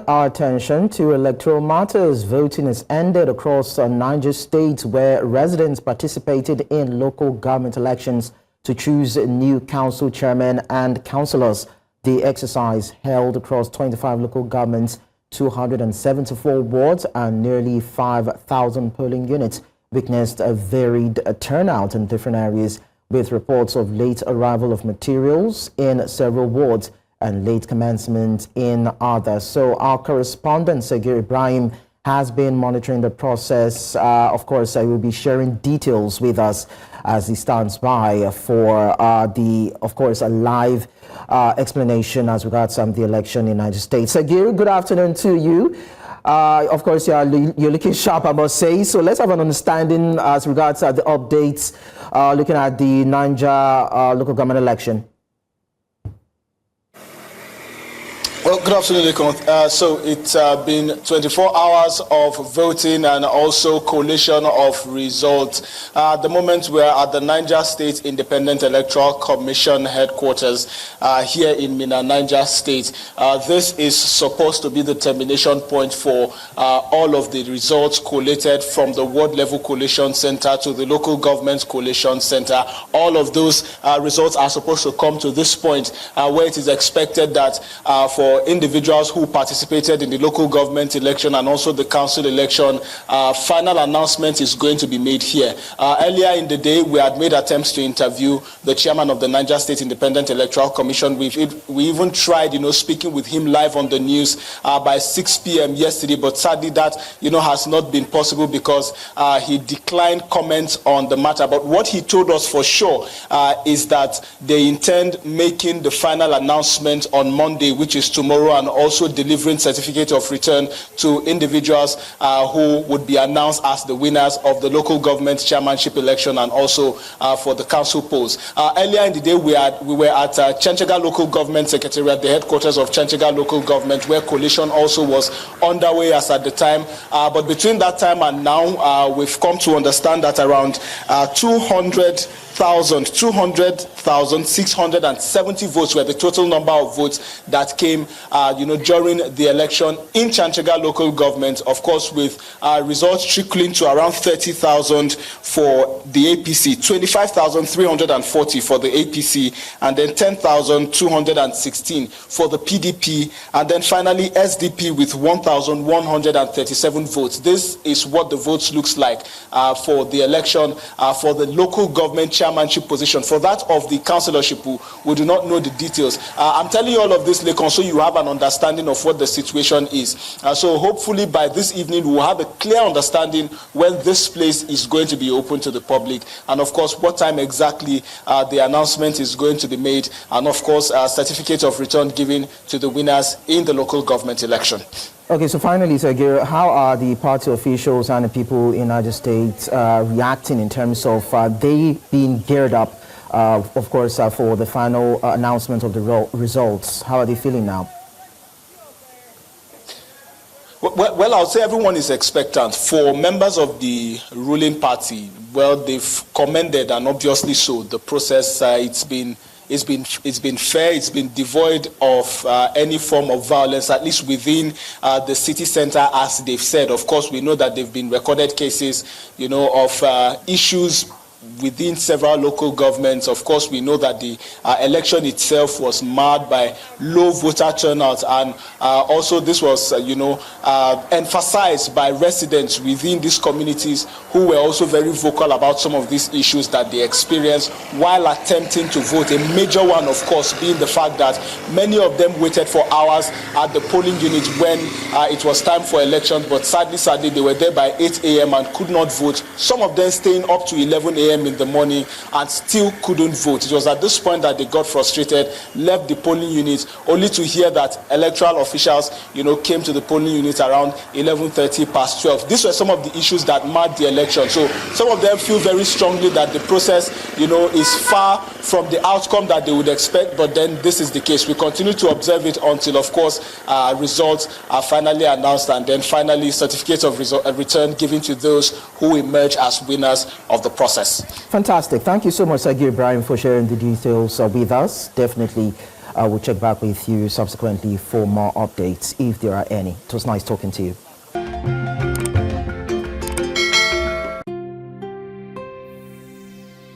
our attention to electoral matters. Voting has ended across Niger State, where residents participated in local government elections to choose new council chairmen and councillors. The exercise held across 25 local governments, 274 wards and nearly 5,000 polling units witnessed a varied turnout in different areas, with reports of late arrival of materials in several wards and late commencement in others. So our correspondent, Sagir Ibrahim, has been monitoring the process. Of course, I will be sharing details with us as he stands by for a live explanation as regards the election in Niger State. Sagir, good afternoon to you. Of course, you're looking sharp, I must say. So let's have an understanding as regards the updates looking at the Niger local government election. Well, good afternoon, Lekon. So it's been 24 hours of voting and also collation of results. At the moment, we're at the Niger State Independent Electoral Commission headquarters here in Minna, Niger State. This is supposed to be the termination point for all of the results collated from the ward level collation center to the local government collation center. All of those results are supposed to come to this point where it is expected that for individuals who participated in the local government election and also the council election, final announcement is going to be made here. Earlier in the day, we had made attempts to interview the chairman of the Niger State Independent Electoral Commission. We even tried, speaking with him live on the news by 6 p.m. yesterday, but sadly that, has not been possible because he declined comments on the matter. But what he told us for sure is that they intend making the final announcement on Monday, which is tomorrow, and also delivering certificate of return to individuals who would be announced as the winners of the local government chairmanship election and also for the council polls. Earlier in the day, we were at Chanchaga Local Government Secretariat, the headquarters of Chanchaga Local Government, where collation also was underway as at the time. But between that time and now, we've come to understand that around 200,670 votes were the total number of votes that came, during the election in Chanchaga Local Government. Of course, with results trickling to around 30,000 for the APC, 25,340 for the APC, and then 10,216 for the PDP, and then finally SDP with 1,137 votes. This is what the votes looks like for the election for the local government chairmanship position. For that of the councillorship, we do not know the details. I'm telling you all of this, Lekon, so you have an understanding of what the situation is. So hopefully by this evening, we'll have a clear understanding when this place is going to be open to the public, and of course, what time exactly the announcement is going to be made, and of course, a certificate of return given to the winners in the local government election. Okay, so finally, Sagir, how are the party officials and the people in Niger State reacting in terms of they being geared up, of course, for the final announcement of the results? How are they feeling now? Well, I would say everyone is expectant. For members of the ruling party, well, they've commended, and obviously so, the process. It's been fair. It's been devoid of any form of violence, at least within the city center, as they've said. Of course, we know that there have been recorded cases, of issues within several local governments. Of course, we know that the election itself was marred by low voter turnout, and also this was, emphasized by residents within these communities who were also very vocal about some of these issues that they experienced while attempting to vote. A major one, of course, being the fact that many of them waited for hours at the polling unit when it was time for elections, but sadly, they were there by 8 a.m. and could not vote. Some of them staying up to 11 a.m. in the morning and still couldn't vote. It was at this point that they got frustrated, left the polling unit, only to hear that electoral officials, came to the polling unit around 11:30 past 12. These were some of the issues that marred the election. So some of them feel very strongly that the process, is far from the outcome that they would expect, but then this is the case. We continue to observe it until, of course, results are finally announced, and then finally certificates of return given to those who emerge as winners of the process. Fantastic. Thank you so much, Sagir Ibrahim, for sharing the details with us. Definitely I will check back with you subsequently for more updates if there are any. It was nice talking to you.